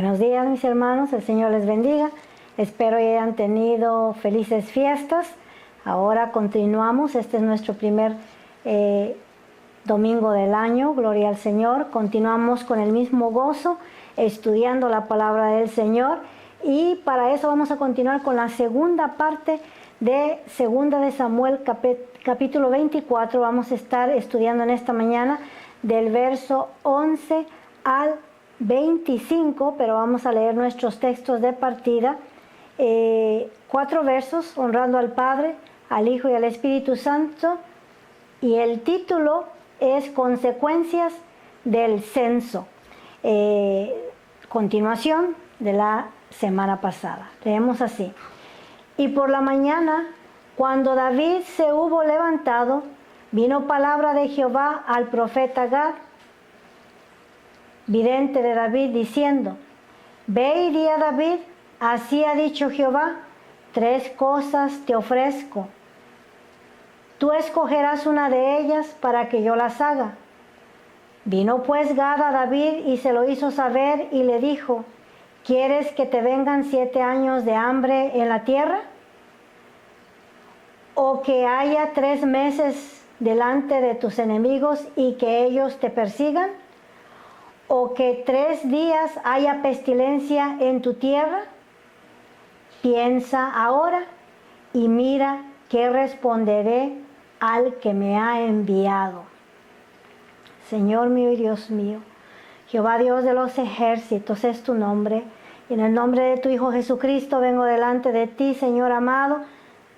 Buenos días, mis hermanos, el Señor les bendiga. Espero que hayan tenido felices fiestas. Ahora continuamos, este es nuestro primer domingo del año, gloria al Señor. Continuamos con el mismo gozo, estudiando la palabra del Señor. Y para eso vamos a continuar con la segunda parte de Segunda de Samuel, capítulo 24. Vamos a estar estudiando en esta mañana del verso 11 al 25, pero vamos a leer nuestros textos de partida. 4 versos, honrando al Padre, al Hijo y al Espíritu Santo. Y el título es Consecuencias del censo. Continuación de la semana pasada. Leemos así. Y por la mañana, cuando David se hubo levantado, vino palabra de Jehová al profeta Gad, vidente de David, diciendo: Ve y di a David, así ha dicho Jehová, 3 cosas te ofrezco. Tú escogerás una de ellas para que yo las haga. Vino pues Gad a David y se lo hizo saber y le dijo: ¿Quieres que te vengan 7 años de hambre en la tierra? ¿O que haya 3 meses delante de tus enemigos y que ellos te persigan? ¿O que 3 días haya pestilencia en tu tierra? Piensa ahora y mira qué responderé al que me ha enviado. Señor mío y Dios mío, Jehová Dios de los ejércitos es tu nombre, y en el nombre de tu Hijo Jesucristo vengo delante de ti, Señor amado,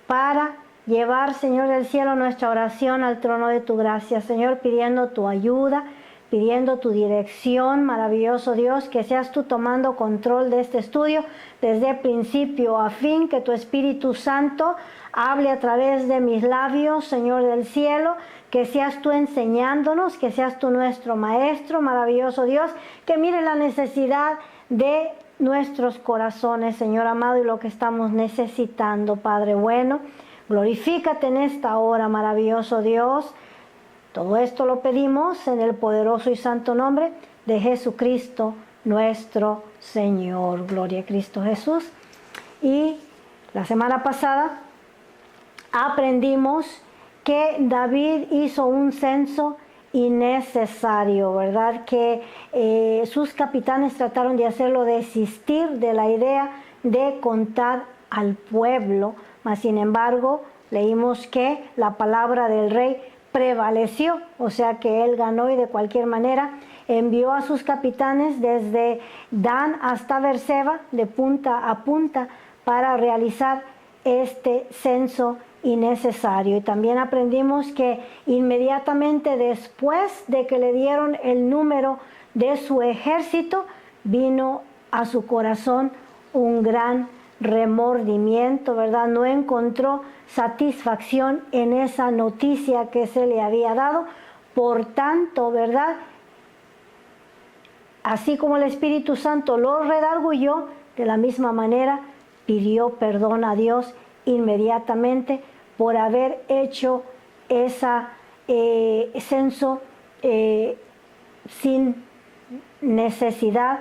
para llevar, Señor del cielo, nuestra oración al trono de tu gracia, Señor, pidiendo tu ayuda, pidiendo tu dirección, maravilloso Dios, que seas tú tomando control de este estudio desde principio a fin, que tu Espíritu Santo hable a través de mis labios, Señor del cielo, que seas tú enseñándonos, que seas tú nuestro Maestro, maravilloso Dios, que mire la necesidad de nuestros corazones, Señor amado, y lo que estamos necesitando, Padre bueno. Glorifícate en esta hora, maravilloso Dios. Todo esto lo pedimos en el poderoso y santo nombre de Jesucristo, nuestro Señor. Gloria a Cristo Jesús. Y la semana pasada aprendimos que David hizo un censo innecesario, ¿verdad? Que sus capitanes trataron de hacerlo desistir de la idea de contar al pueblo, mas sin embargo leímos que la palabra del rey prevaleció, o sea que él ganó, y de cualquier manera envió a sus capitanes desde Dan hasta Berseba, de punta a punta, para realizar este censo innecesario. Y también aprendimos que inmediatamente después de que le dieron el número de su ejército, vino a su corazón un gran remordimiento, ¿verdad? No encontró satisfacción en esa noticia que se le había dado. Por tanto, ¿verdad? Así como el Espíritu Santo lo redarguyó, de la misma manera pidió perdón a Dios inmediatamente por haber hecho esa censo sin necesidad,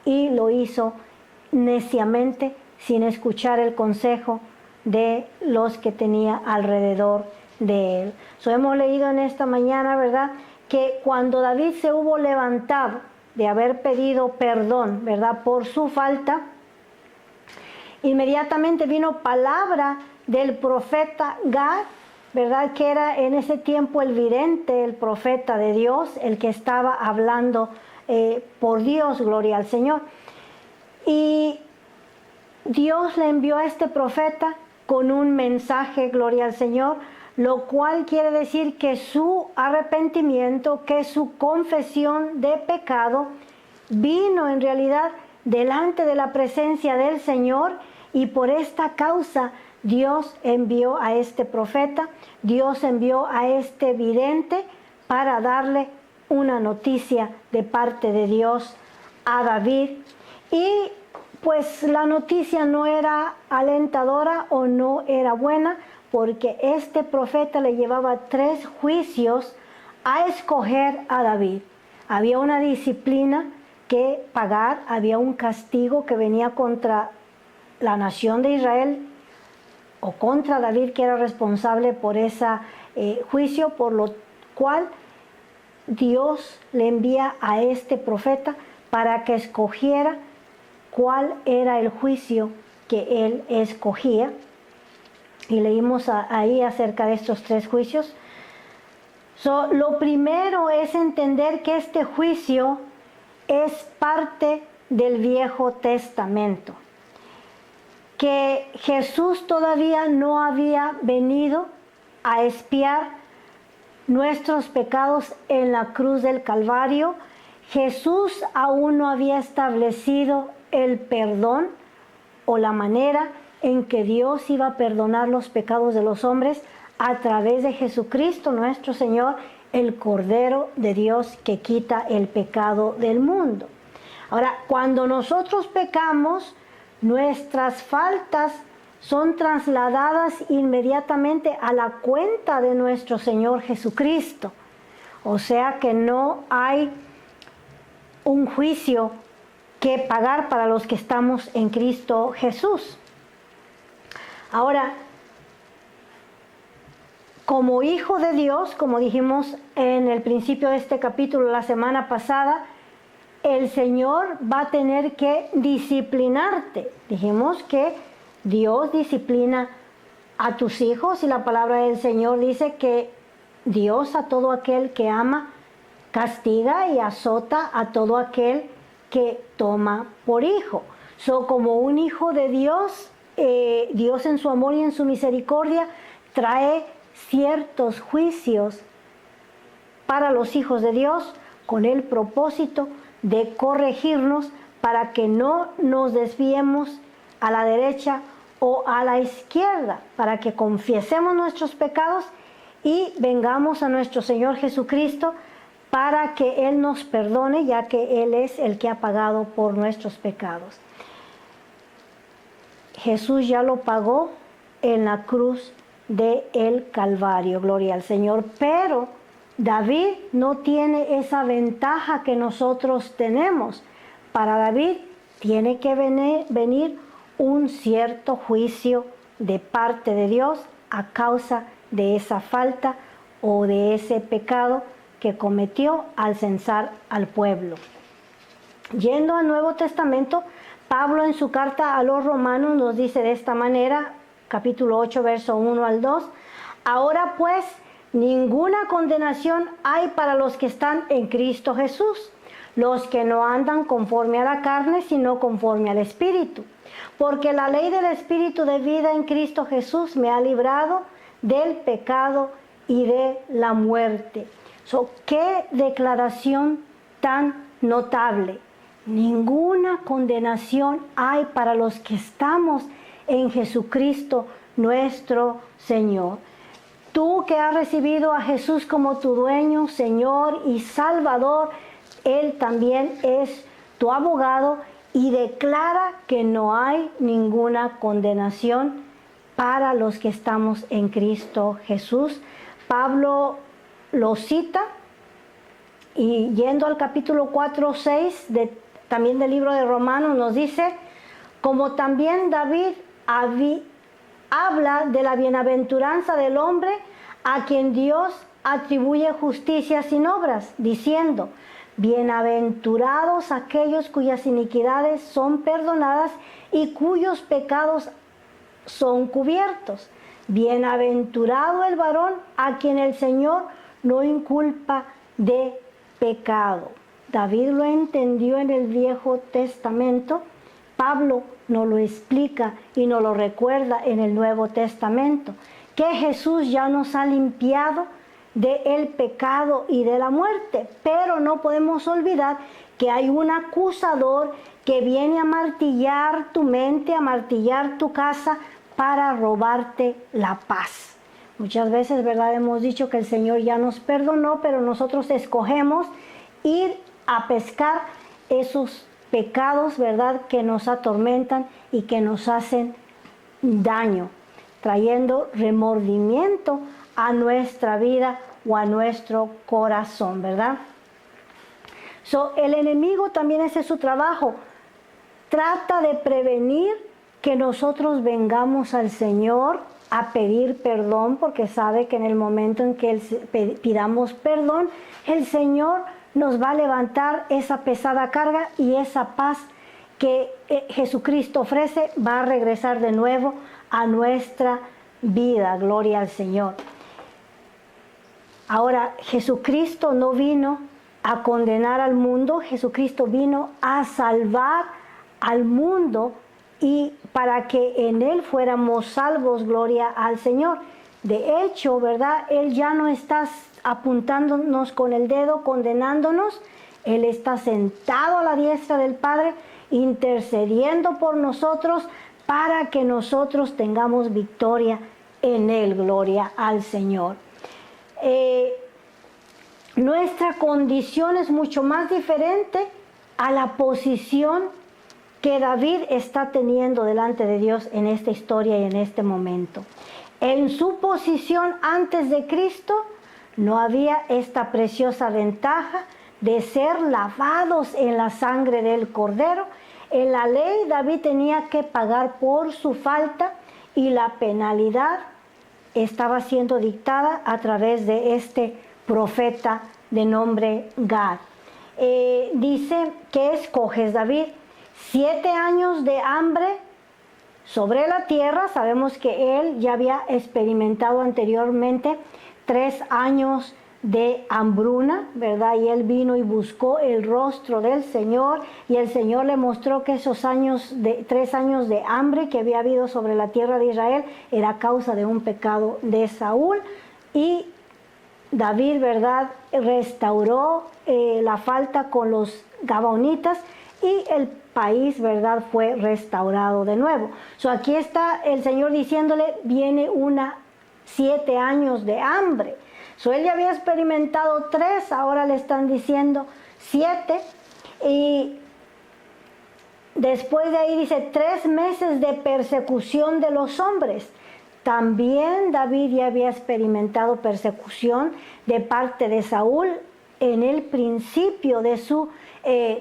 y lo hizo neciamente, sin escuchar el consejo de los que tenía alrededor de él. Hemos leído en esta mañana, ¿verdad?, que cuando David se hubo levantado de haber pedido perdón, ¿verdad?, por su falta, inmediatamente vino palabra del profeta Gad, ¿verdad?, que era en ese tiempo el vidente, el profeta de Dios, el que estaba hablando por Dios, gloria al Señor. Y Dios le envió a este profeta con un mensaje, gloria al Señor, lo cual quiere decir que su arrepentimiento, que su confesión de pecado vino en realidad delante de la presencia del Señor, y por esta causa Dios envió a este profeta, Dios envió a este vidente para darle una noticia de parte de Dios a David. Y pues la noticia no era alentadora o no era buena, porque este profeta le llevaba 3 juicios a escoger a David. Había una disciplina que pagar, había un castigo que venía contra la nación de Israel o contra David, que era responsable por ese juicio, por lo cual Dios le envía a este profeta para que escogiera cuál era el juicio que él escogía. Y leímos ahí acerca de estos 3 juicios. Lo primero es entender que este juicio es parte del Viejo Testamento, que Jesús todavía no había venido a expiar nuestros pecados en la cruz del Calvario. Jesús aún no había establecido el perdón o la manera en que Dios iba a perdonar los pecados de los hombres a través de Jesucristo nuestro Señor, el Cordero de Dios que quita el pecado del mundo. Ahora, cuando nosotros pecamos, nuestras faltas son trasladadas inmediatamente a la cuenta de nuestro Señor Jesucristo. O sea que no hay un juicio que pagar para los que estamos en Cristo Jesús. Ahora, como hijo de Dios, como dijimos en el principio de este capítulo la semana pasada, el Señor va a tener que disciplinarte. Dijimos que Dios disciplina a tus hijos y la palabra del Señor dice que Dios a todo aquel que ama castiga y azota a todo aquel que toma por hijo. Como un hijo de Dios, Dios en su amor y en su misericordia trae ciertos juicios para los hijos de Dios con el propósito de corregirnos para que no nos desviemos a la derecha o a la izquierda, para que confiesemos nuestros pecados y vengamos a nuestro Señor Jesucristo para que Él nos perdone, ya que Él es el que ha pagado por nuestros pecados. Jesús ya lo pagó en la cruz del Calvario, gloria al Señor, pero David no tiene esa ventaja que nosotros tenemos. Para David tiene que venir un cierto juicio de parte de Dios a causa de esa falta o de ese pecado que cometió al censar al pueblo. Yendo al Nuevo Testamento, Pablo en su carta a los Romanos nos dice de esta manera, capítulo 8, verso 1 al 2, ahora pues, ninguna condenación hay para los que están en Cristo Jesús, los que no andan conforme a la carne, sino conforme al Espíritu. Porque la ley del Espíritu de vida en Cristo Jesús me ha librado del pecado y de la muerte. ¡Qué declaración tan notable! Ninguna condenación hay para los que estamos en Jesucristo nuestro Señor. Tú que has recibido a Jesús como tu dueño, Señor y Salvador, Él también es tu abogado y declara que no hay ninguna condenación para los que estamos en Cristo Jesús. Pablo lo cita y yendo al capítulo 4, 6 también del libro de Romanos nos dice, como también David habla de la bienaventuranza del hombre a quien Dios atribuye justicia sin obras, diciendo, bienaventurados aquellos cuyas iniquidades son perdonadas y cuyos pecados son cubiertos. Bienaventurado el varón a quien el Señor no inculpa de pecado. David lo entendió en el Viejo Testamento. Pablo nos lo explica y nos lo recuerda en el Nuevo Testamento, que Jesús ya nos ha limpiado del pecado y de la muerte, pero no podemos olvidar que hay un acusador que viene a martillar tu mente, a martillar tu casa para robarte la paz. Muchas veces, ¿verdad? Hemos dicho que el Señor ya nos perdonó, pero nosotros escogemos ir a pescar esos pecados, ¿verdad?, que nos atormentan y que nos hacen daño, trayendo remordimiento a nuestra vida o a nuestro corazón, ¿verdad? El enemigo también ese es su trabajo. Trata de prevenir que nosotros vengamos al Señor a pedir perdón, porque sabe que en el momento en que pidamos perdón, el Señor nos va a levantar esa pesada carga y esa paz que Jesucristo ofrece va a regresar de nuevo a nuestra vida. Gloria al Señor. Ahora, Jesucristo no vino a condenar al mundo, Jesucristo vino a salvar al mundo y para que en Él fuéramos salvos, gloria al Señor. De hecho, ¿verdad? Él ya no está apuntándonos con el dedo, condenándonos. Él está sentado a la diestra del Padre, intercediendo por nosotros para que nosotros tengamos victoria en Él, gloria al Señor. Nuestra condición es mucho más diferente a la posición que David está teniendo delante de Dios en esta historia y en este momento. En su posición antes de Cristo no había esta preciosa ventaja de ser lavados en la sangre del Cordero. En la ley David tenía que pagar por su falta y la penalidad estaba siendo dictada a través de este profeta de nombre Gad. Dice, ¿qué escoges, David? 7 años de hambre sobre la tierra. Sabemos que él ya había experimentado anteriormente 3 años de hambruna, ¿verdad? Y él vino y buscó el rostro del Señor y el Señor le mostró que esos 3 años de hambre que había habido sobre la tierra de Israel era causa de un pecado de Saúl, y David, ¿verdad?, restauró la falta con los gabaonitas y el país, ¿verdad?, fue restaurado de nuevo. Aquí está el Señor diciéndole, viene 7 años de hambre. Él ya había experimentado 3, ahora le están diciendo 7. Y después de ahí dice 3 meses de persecución de los hombres. También David ya había experimentado persecución de parte de Saúl en el principio de su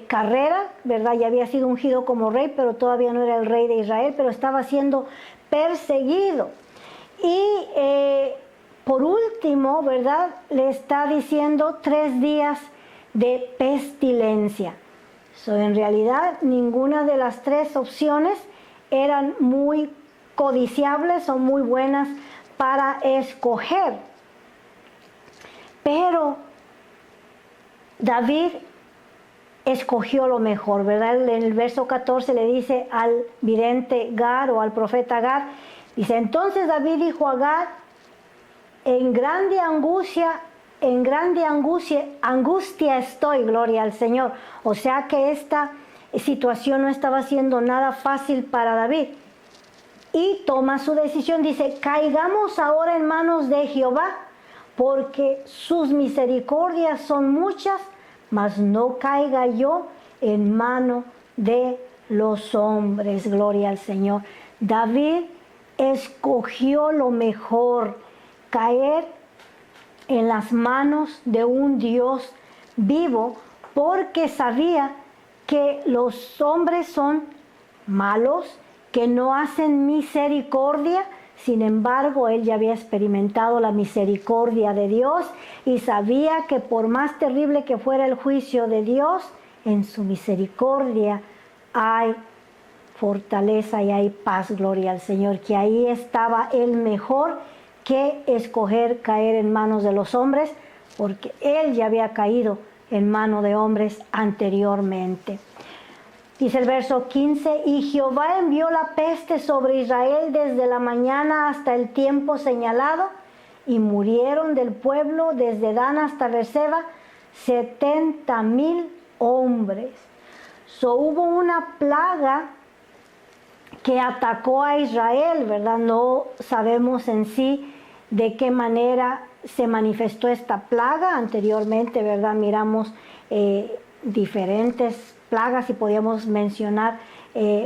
carrera, ¿verdad? Ya había sido ungido como rey, pero todavía no era el rey de Israel, pero estaba siendo perseguido. Y por último, ¿verdad?, le está diciendo 3 días de pestilencia. En realidad, ninguna de las 3 opciones eran muy codiciables o muy buenas para escoger. Pero David escogió lo mejor, ¿verdad? En el verso 14 le dice al vidente Gad o al profeta Gad, dice, entonces David dijo a Gad, en grande angustia estoy, gloria al Señor. O sea que esta situación no estaba siendo nada fácil para David. Y toma su decisión, dice, caigamos ahora en manos de Jehová, porque sus misericordias son muchas, mas no caiga yo en mano de los hombres, gloria al Señor. David escogió lo mejor, caer en las manos de un Dios vivo, porque sabía que los hombres son malos, que no hacen misericordia. Sin embargo, él ya había experimentado la misericordia de Dios y sabía que por más terrible que fuera el juicio de Dios, en su misericordia hay fortaleza y hay paz, gloria al Señor, que ahí estaba el mejor que escoger caer en manos de los hombres, porque él ya había caído en manos de hombres anteriormente. Dice el verso 15, y Jehová envió la peste sobre Israel desde la mañana hasta el tiempo señalado, y murieron del pueblo desde Dan hasta Beerseba 70,000 hombres. Hubo una plaga que atacó a Israel, ¿verdad? No sabemos en sí de qué manera se manifestó esta plaga. Anteriormente, ¿verdad?, miramos diferentes plagas y podíamos mencionar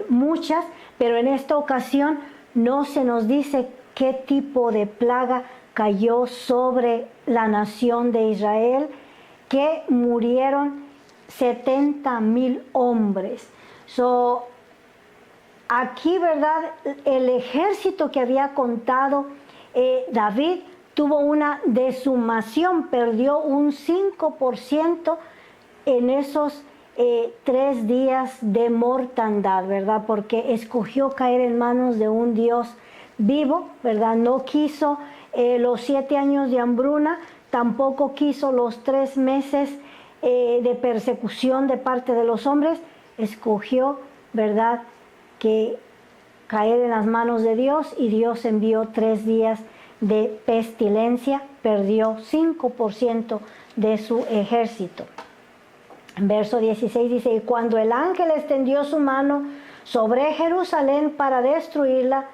muchas, pero en esta ocasión no se nos dice qué tipo de plaga cayó sobre la nación de Israel, que murieron 70,000 hombres. Aquí, ¿verdad? El ejército que había contado David tuvo una desumación, perdió un 5% en esos 3 días de mortandad, ¿verdad? Porque escogió caer en manos de un Dios vivo, ¿verdad? No quiso los 7 años de hambruna, tampoco quiso los 3 meses de persecución de parte de los hombres, escogió, ¿verdad?, que caer en las manos de Dios, y Dios envió 3 días de pestilencia, perdió 5% de su ejército. En verso 16 dice, y cuando el ángel extendió su mano sobre Jerusalén para destruirla,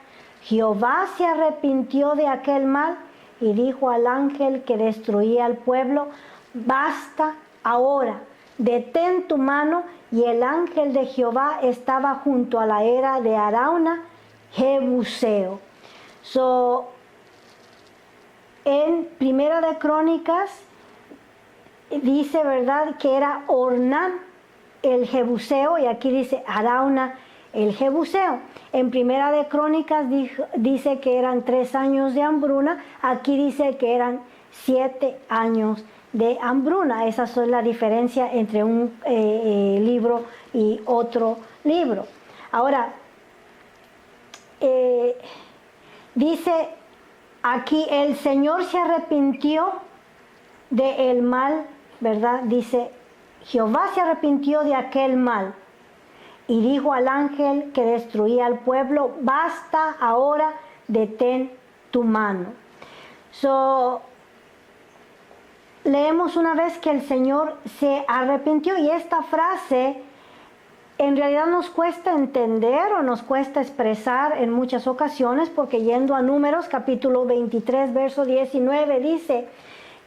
Jehová se arrepintió de aquel mal y dijo al ángel que destruía al pueblo, basta ahora, detén tu mano. Y el ángel de Jehová estaba junto a la era de Arauna, Jebuseo. En Primera de Crónicas dice, ¿verdad?, que era Ornán el Jebuseo, y aquí dice Arauna el Jebuseo. En Primera de Crónicas dice que eran 3 años de hambruna, aquí dice que eran 7 años de hambruna. Esa es la diferencia entre un libro y otro libro. Ahora, dice aquí, el Señor se arrepintió del mal, ¿verdad? Dice, Jehová se arrepintió de aquel mal y dijo al ángel que destruía al pueblo, basta ahora, detén tu mano. Leemos una vez que el Señor se arrepintió, y esta frase en realidad nos cuesta entender o nos cuesta expresar en muchas ocasiones, porque yendo a Números capítulo 23 verso 19 dice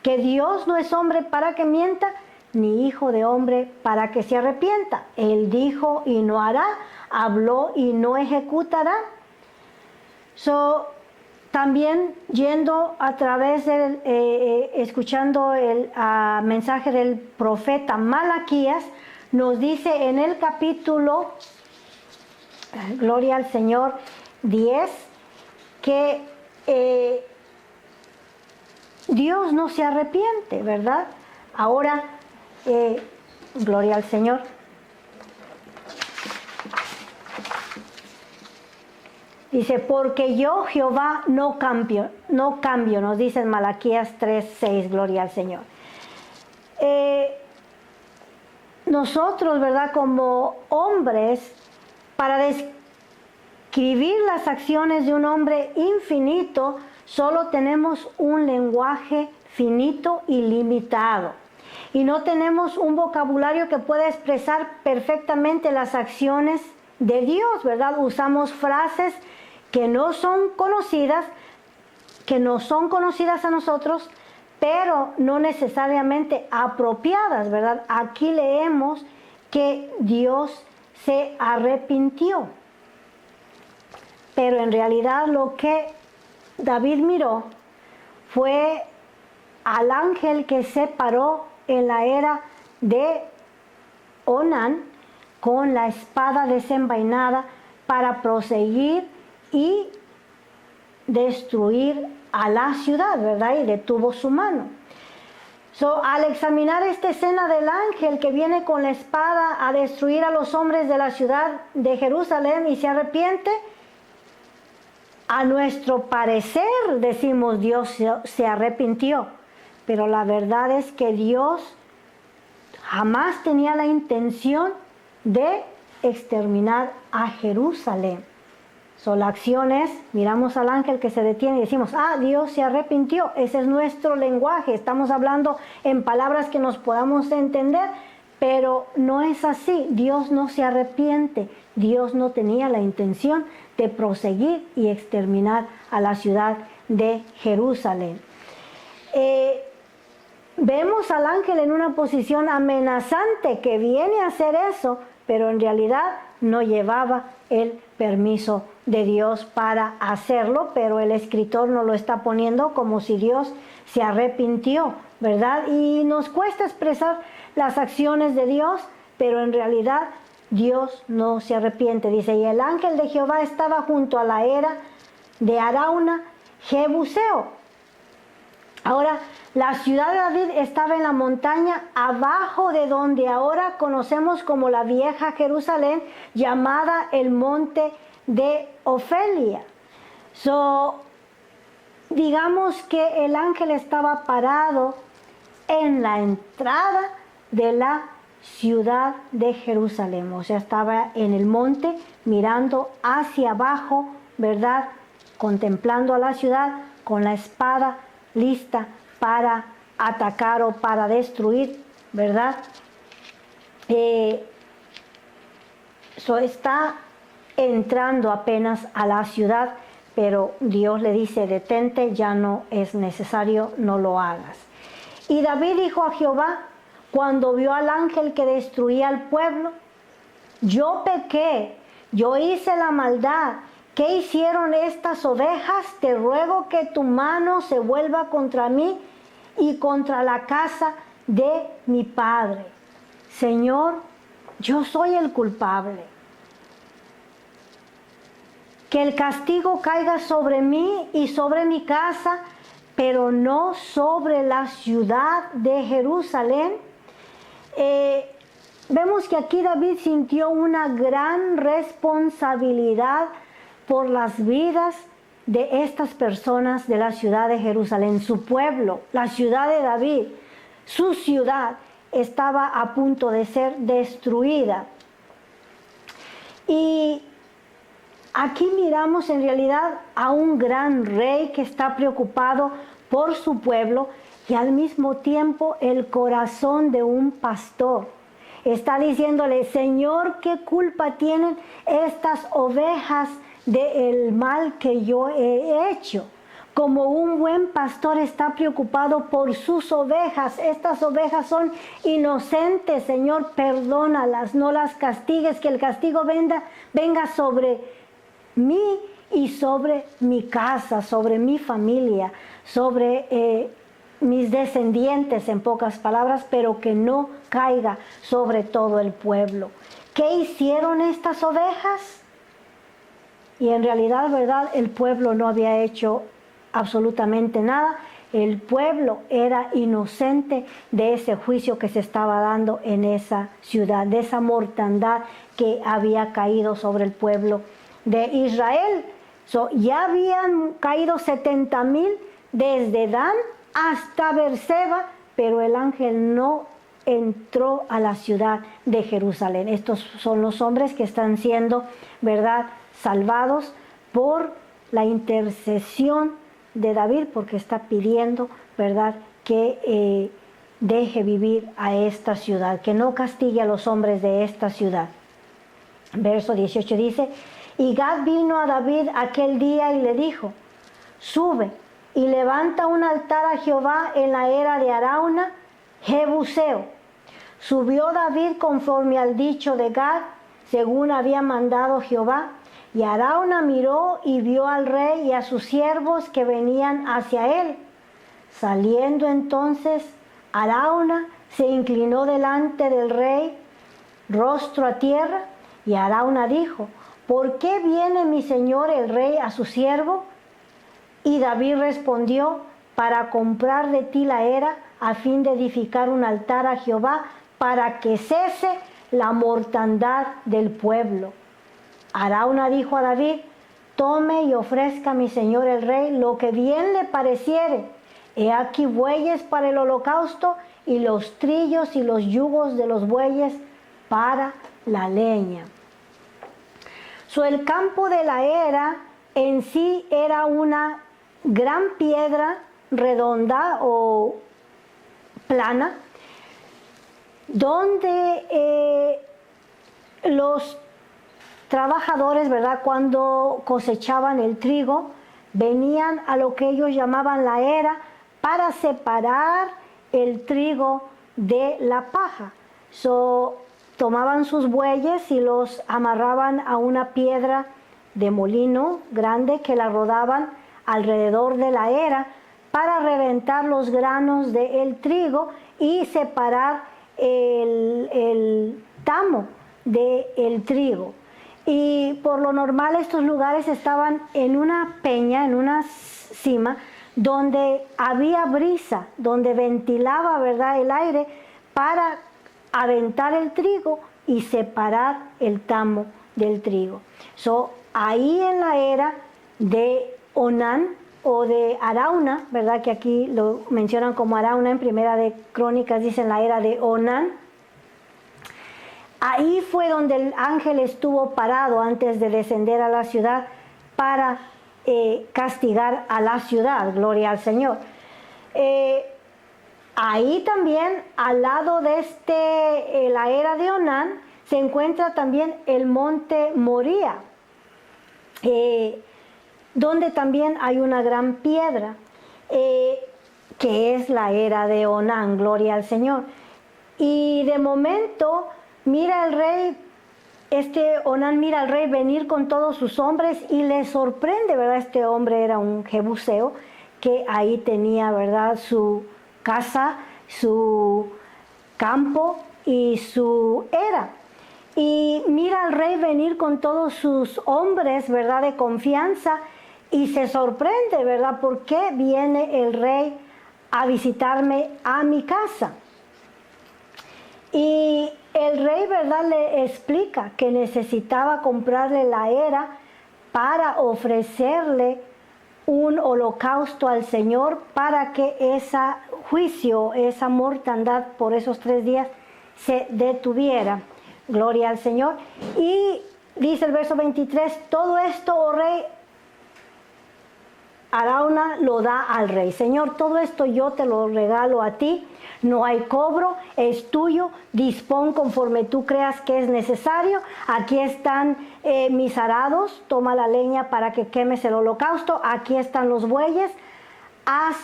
que Dios no es hombre para que mienta, ni hijo de hombre para que se arrepienta. Él dijo y no hará, habló y no ejecutará. También yendo a través del, escuchando el mensaje del profeta Malaquías, nos dice en el capítulo, gloria al Señor, 10, que Dios no se arrepiente, ¿verdad? Ahora, gloria al Señor. Dice, porque yo, Jehová, no cambio, nos dice en Malaquías 3:6, gloria al Señor. Nosotros, ¿verdad?, como hombres, para describir las acciones de un hombre infinito, solo tenemos un lenguaje finito y limitado. Y no tenemos un vocabulario que pueda expresar perfectamente las acciones de Dios, ¿verdad? Usamos frases que no son conocidas a nosotros, pero no necesariamente apropiadas, ¿verdad? Aquí leemos que Dios se arrepintió, pero en realidad lo que David miró fue al ángel que se paró en la era de Onán con la espada desenvainada para proseguir y destruir a la ciudad, ¿verdad? Y detuvo su mano. Al examinar esta escena del ángel que viene con la espada a destruir a los hombres de la ciudad de Jerusalén y se arrepiente, a nuestro parecer decimos Dios se arrepintió, pero la verdad es que Dios jamás tenía la intención de exterminar a Jerusalén. La acción es, miramos al ángel que se detiene y decimos, Dios se arrepintió. Ese es nuestro lenguaje, estamos hablando en palabras que nos podamos entender, pero no es así. Dios no se arrepiente, Dios no tenía la intención de proseguir y exterminar a la ciudad de Jerusalén. Vemos al ángel en una posición amenazante que viene a hacer eso, pero en realidad no llevaba el permiso de Dios para hacerlo, pero el escritor nos lo está poniendo como si Dios se arrepintió, ¿verdad? Y nos cuesta expresar las acciones de Dios, pero en realidad Dios no se arrepiente. Dice, y el ángel de Jehová estaba junto a la era de Arauna, Jebuseo. Ahora, la ciudad de David estaba en la montaña abajo de donde ahora conocemos como la vieja Jerusalén, llamada el monte de Ofelia. Digamos que el ángel estaba parado en la entrada de la ciudad de Jerusalén, o sea, estaba en el monte mirando hacia abajo, ¿verdad? Contemplando a la ciudad con la espada lista para atacar o para destruir, ¿verdad? Está entrando apenas a la ciudad, pero Dios le dice, detente, ya no es necesario, no lo hagas. Y David dijo a Jehová, cuando vio al ángel que destruía al pueblo, yo pequé, yo hice la maldad. ¿Qué hicieron estas ovejas? Te ruego que tu mano se vuelva contra mí y contra la casa de mi padre. Señor, yo soy el culpable. Que el castigo caiga sobre mí y sobre mi casa, pero no sobre la ciudad de Jerusalén. Vemos que aquí David sintió una gran responsabilidad por las vidas de estas personas de la ciudad de Jerusalén. Su pueblo, la ciudad de David, su ciudad estaba a punto de ser destruida. Y aquí miramos en realidad a un gran rey que está preocupado por su pueblo y al mismo tiempo el corazón de un pastor. Está diciéndole, Señor, ¿qué culpa tienen estas ovejas del mal que yo he hecho? Como un buen pastor está preocupado por sus ovejas. Estas ovejas son inocentes, Señor, perdónalas, no las castigues, que el castigo venga sobre mí y sobre mi casa, sobre mi familia, sobre mis descendientes, en pocas palabras, pero que no caiga sobre todo el pueblo. ¿Qué hicieron estas ovejas? Y en realidad, ¿verdad? El pueblo no había hecho absolutamente nada. El pueblo era inocente de ese juicio que se estaba dando en esa ciudad, de esa mortandad que había caído sobre el pueblo de Israel. Ya habían caído 70,000 desde Dan hasta Beerseba, pero el ángel no entró a la ciudad de Jerusalén. Estos son los hombres que están siendo, ¿verdad?, salvados por la intercesión de David, porque está pidiendo, ¿verdad?, que deje vivir a esta ciudad, que no castigue a los hombres de esta ciudad. Verso 18 dice, y Gad vino a David aquel día y le dijo, sube y levanta un altar a Jehová en la era de Arauna, Jebuseo. Subió David conforme al dicho de Gad, según había mandado Jehová, y Arauna miró y vio al rey y a sus siervos que venían hacia él. Saliendo entonces Arauna se inclinó delante del rey, rostro a tierra, y Arauna dijo, ¿por qué viene mi señor el rey a su siervo? Y David respondió, para comprar de ti la era, a fin de edificar un altar a Jehová, para que cese la mortandad del pueblo. Arauna dijo a David, tome y ofrezca a mi señor el rey lo que bien le pareciere. He aquí bueyes para el holocausto, y los trillos y los yugos de los bueyes para la leña. El campo de la era en sí era una gran piedra redonda o plana, donde los trabajadores, ¿verdad?, cuando cosechaban el trigo, venían a lo que ellos llamaban la era para separar el trigo de la paja. Tomaban sus bueyes y los amarraban a una piedra de molino grande que la rodaban alrededor de la era para reventar los granos del trigo y separar el tamo del trigo. Y por lo normal estos lugares estaban en una peña, en una cima, donde había brisa, donde ventilaba, ¿verdad?, el aire para aventar el trigo y separar el tamo del trigo. Ahí en la era de Onán o de Arauna, ¿verdad?, que aquí lo mencionan como Arauna, en Primera de Crónicas dicen la era de Onán. Ahí fue donde el ángel estuvo parado antes de descender a la ciudad para castigar a la ciudad, gloria al Señor. Ahí también, al lado de la era de Onán, se encuentra también el monte Moría, donde también hay una gran piedra, que es la era de Onán, gloria al Señor. Y de momento, mira el rey, Onán mira al rey venir con todos sus hombres y le sorprende, ¿verdad? Este hombre era un jebuseo que ahí tenía, ¿verdad?, su casa, su campo y su era. Y mira al rey venir con todos sus hombres, ¿verdad?, de confianza, y se sorprende, ¿verdad?, ¿por qué viene el rey a visitarme a mi casa? Y el rey, ¿verdad?, le explica que necesitaba comprarle la era para ofrecerle un holocausto al Señor para que ese juicio, esa mortandad por esos 3 días se detuviera. Gloria al Señor. Y dice el verso 23, todo esto, oh rey, Arauna lo da al rey. Señor, todo esto yo te lo regalo a ti, no hay cobro, es tuyo, dispón conforme tú creas que es necesario. Aquí están mis arados, toma la leña para que quemes el holocausto, aquí están los bueyes, haz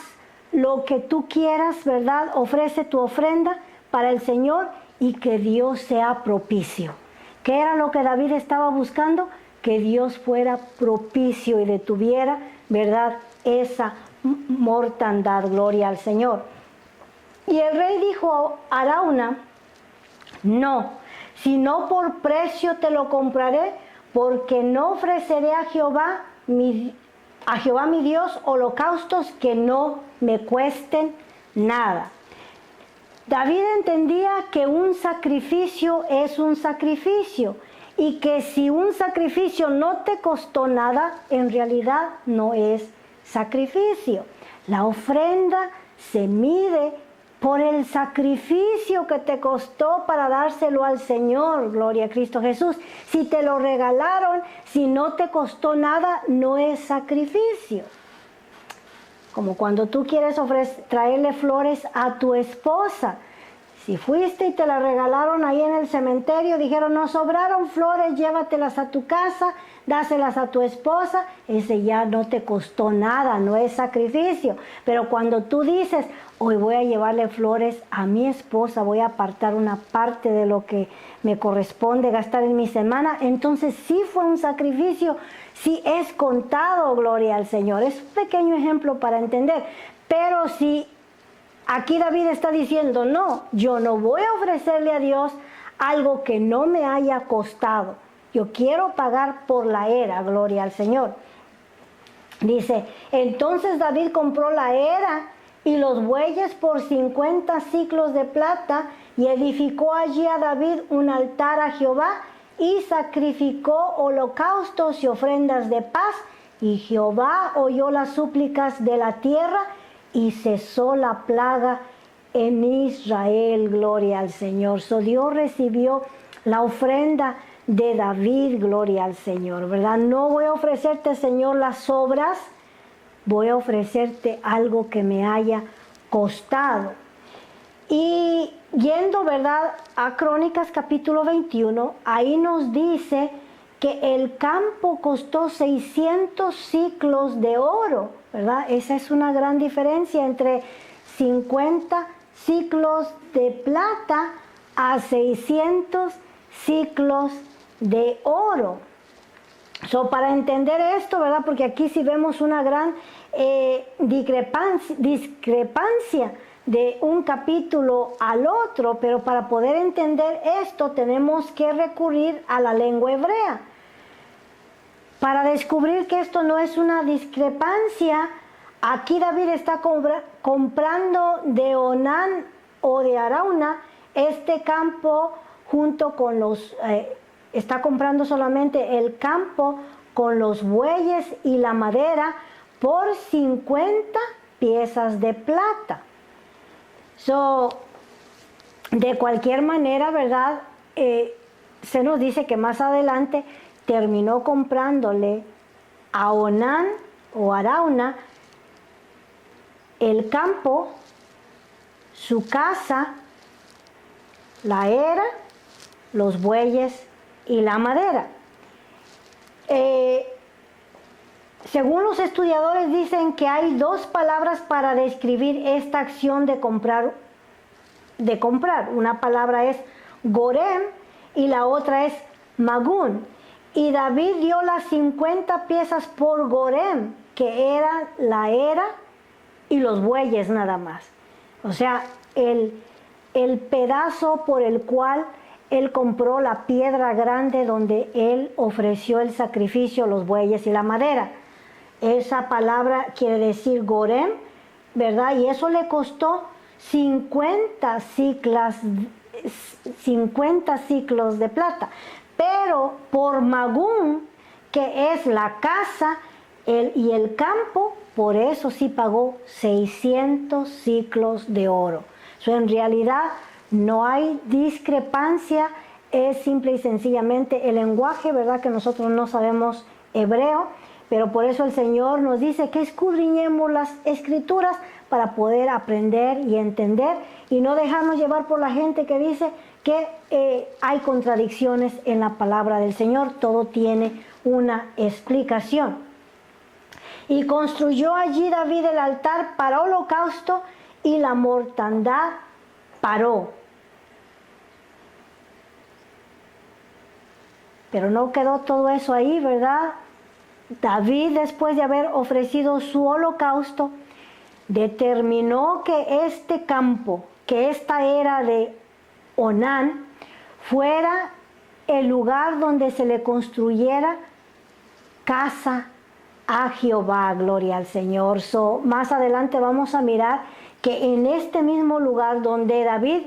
lo que tú quieras, ¿verdad? Ofrece tu ofrenda para el Señor y que Dios sea propicio. ¿Qué era lo que David estaba buscando? Que Dios fuera propicio y detuviera, ¿verdad?, esa mortandad, gloria al Señor. Y el rey dijo a Arauna, no, si no por precio te lo compraré, porque no ofreceré a Jehová mi Dios holocaustos que no me cuesten nada. David entendía que un sacrificio es un sacrificio y que si un sacrificio no te costó nada, en realidad no es sacrificio. La ofrenda se mide por el sacrificio que te costó para dárselo al Señor, gloria a Cristo Jesús. Si te lo regalaron, si no te costó nada, no es sacrificio. Como cuando tú quieres traerle flores a tu esposa. Si fuiste y te la regalaron ahí en el cementerio, dijeron, nos sobraron flores, llévatelas a tu casa, dáselas a tu esposa, ese ya no te costó nada, no es sacrificio. Pero cuando tú dices, hoy voy a llevarle flores a mi esposa, voy a apartar una parte de lo que me corresponde gastar en mi semana, entonces sí fue un sacrificio, sí es contado, gloria al Señor. Es un pequeño ejemplo para entender, pero si aquí David está diciendo, no, yo no voy a ofrecerle a Dios algo que no me haya costado. Yo quiero pagar por la era, gloria al Señor. Dice, entonces David compró la era y los bueyes por 50 siclos de plata y edificó allí a David un altar a Jehová y sacrificó holocaustos y ofrendas de paz. Y Jehová oyó las súplicas de la tierra y cesó la plaga en Israel, gloria al Señor. Dios recibió la ofrenda de David, gloria al Señor, ¿verdad? No voy a ofrecerte, Señor, las obras, voy a ofrecerte algo que me haya costado. Y yendo, ¿verdad?, a Crónicas capítulo 21, ahí nos dice que el campo costó 600 siclos de oro, ¿verdad? Esa es una gran diferencia entre 50 siclos de plata a 600 siclos de oro. Para entender esto, ¿verdad? Porque aquí sí vemos una gran discrepancia de un capítulo al otro, pero para poder entender esto tenemos que recurrir a la lengua hebrea. Para descubrir que esto no es una discrepancia, aquí David está comprando de Onán o de Arauna este campo junto con los... está comprando solamente el campo con los bueyes y la madera por 50 piezas de plata. De cualquier manera, ¿verdad? Se nos dice que más adelante terminó comprándole a Onán o Arauna el campo, su casa, la era, los bueyes y la madera. Según los estudiadores dicen que hay dos palabras para describir esta acción de comprar. Una palabra es Gorem y la otra es Magún. Y David dio las 50 piezas por Gorem, que eran la era y los bueyes nada más. O sea, el pedazo por el cual él compró la piedra grande donde él ofreció el sacrificio, los bueyes y la madera. Esa palabra quiere decir Gorem, ¿verdad? Y eso le costó 50 ciclos de plata. Pero por Magún, que es la casa y el campo, por eso sí pagó 600 ciclos de oro. En realidad no hay discrepancia, es simple y sencillamente el lenguaje, ¿verdad? Que nosotros no sabemos hebreo, pero por eso el Señor nos dice que escudriñemos las Escrituras para poder aprender y entender y no dejarnos llevar por la gente que dice que hay contradicciones en la palabra del Señor. Todo tiene una explicación. Y construyó allí David el altar para holocausto y la mortandad paró. Pero no quedó todo eso ahí, ¿verdad? David, después de haber ofrecido su holocausto, determinó que este campo, que esta era de Onán, fuera el lugar donde se le construyera casa a Jehová, gloria al Señor. Más adelante vamos a mirar que en este mismo lugar donde David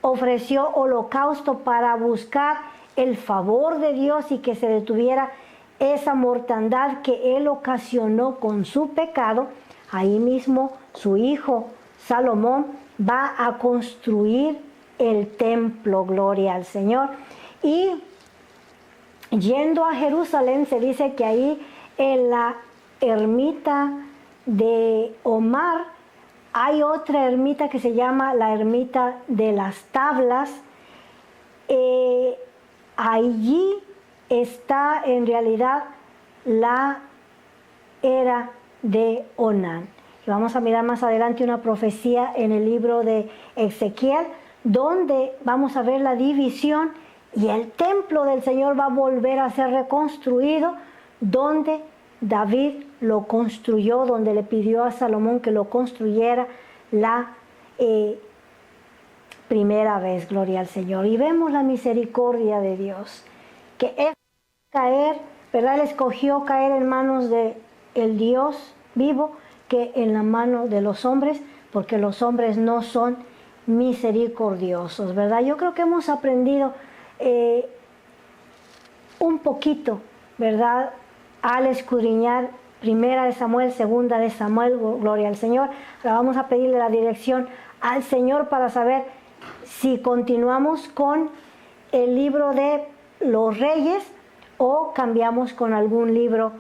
ofreció holocausto para buscar el favor de Dios y que se detuviera esa mortandad que él ocasionó con su pecado, ahí mismo su hijo Salomón va a construir el templo, gloria al Señor. Y yendo a Jerusalén, se dice que ahí en la ermita de Omar hay otra ermita que se llama la ermita de las tablas. Allí está en realidad la era de Onán. Y vamos a mirar más adelante una profecía en el libro de Ezequiel, donde vamos a ver la división y el templo del Señor va a volver a ser reconstruido, donde David lo construyó, donde le pidió a Salomón que lo construyera la primera vez, gloria al Señor. Y vemos la misericordia de Dios, que es caer, ¿verdad? Él escogió caer en manos de el Dios vivo que en la mano de los hombres, porque los hombres no son misericordiosos, ¿verdad? Yo creo que hemos aprendido un poquito, ¿verdad? Al escudriñar primera de Samuel, segunda de Samuel, gloria al Señor. Ahora vamos a pedirle la dirección al Señor para saber si continuamos con el libro de los Reyes o cambiamos con algún libro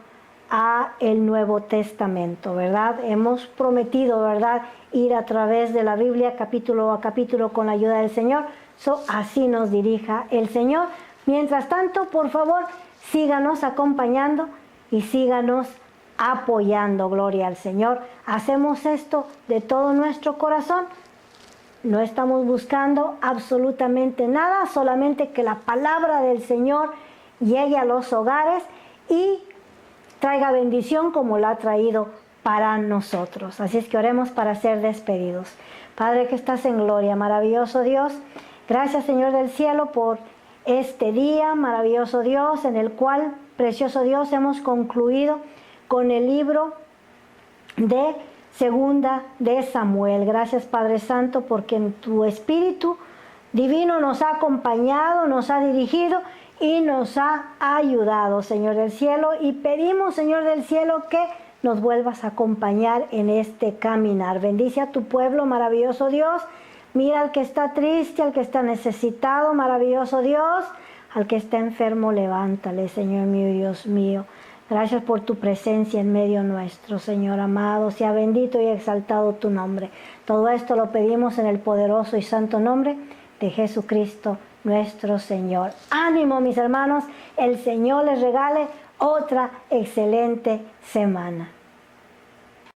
a el Nuevo Testamento, ¿verdad? Hemos prometido, ¿verdad?, ir a través de la Biblia capítulo a capítulo con la ayuda del Señor. Así nos dirija el Señor. Mientras tanto, por favor, síganos acompañando y síganos apoyando, gloria al Señor. Hacemos esto de todo nuestro corazón. No estamos buscando absolutamente nada, solamente que la palabra del Señor llegue a los hogares y traiga bendición como la ha traído para nosotros. Así es que oremos para ser despedidos. Padre que estás en gloria, maravilloso Dios, gracias Señor del cielo por este día, maravilloso Dios, en el cual, precioso Dios, hemos concluido con el libro de Segunda de Samuel. Gracias Padre Santo porque en tu Espíritu Divino nos ha acompañado, nos ha dirigido y nos ha ayudado, Señor del cielo, y pedimos, Señor del cielo, que nos vuelvas a acompañar en este caminar. Bendice a tu pueblo, maravilloso Dios. Mira al que está triste, al que está necesitado, maravilloso Dios. Al que está enfermo, levántale, Señor mío y Dios mío. Gracias por tu presencia en medio nuestro, Señor amado. Sea bendito y exaltado tu nombre. Todo esto lo pedimos en el poderoso y santo nombre de Jesucristo nuestro Señor. Ánimo, mis hermanos, el Señor les regale otra excelente semana.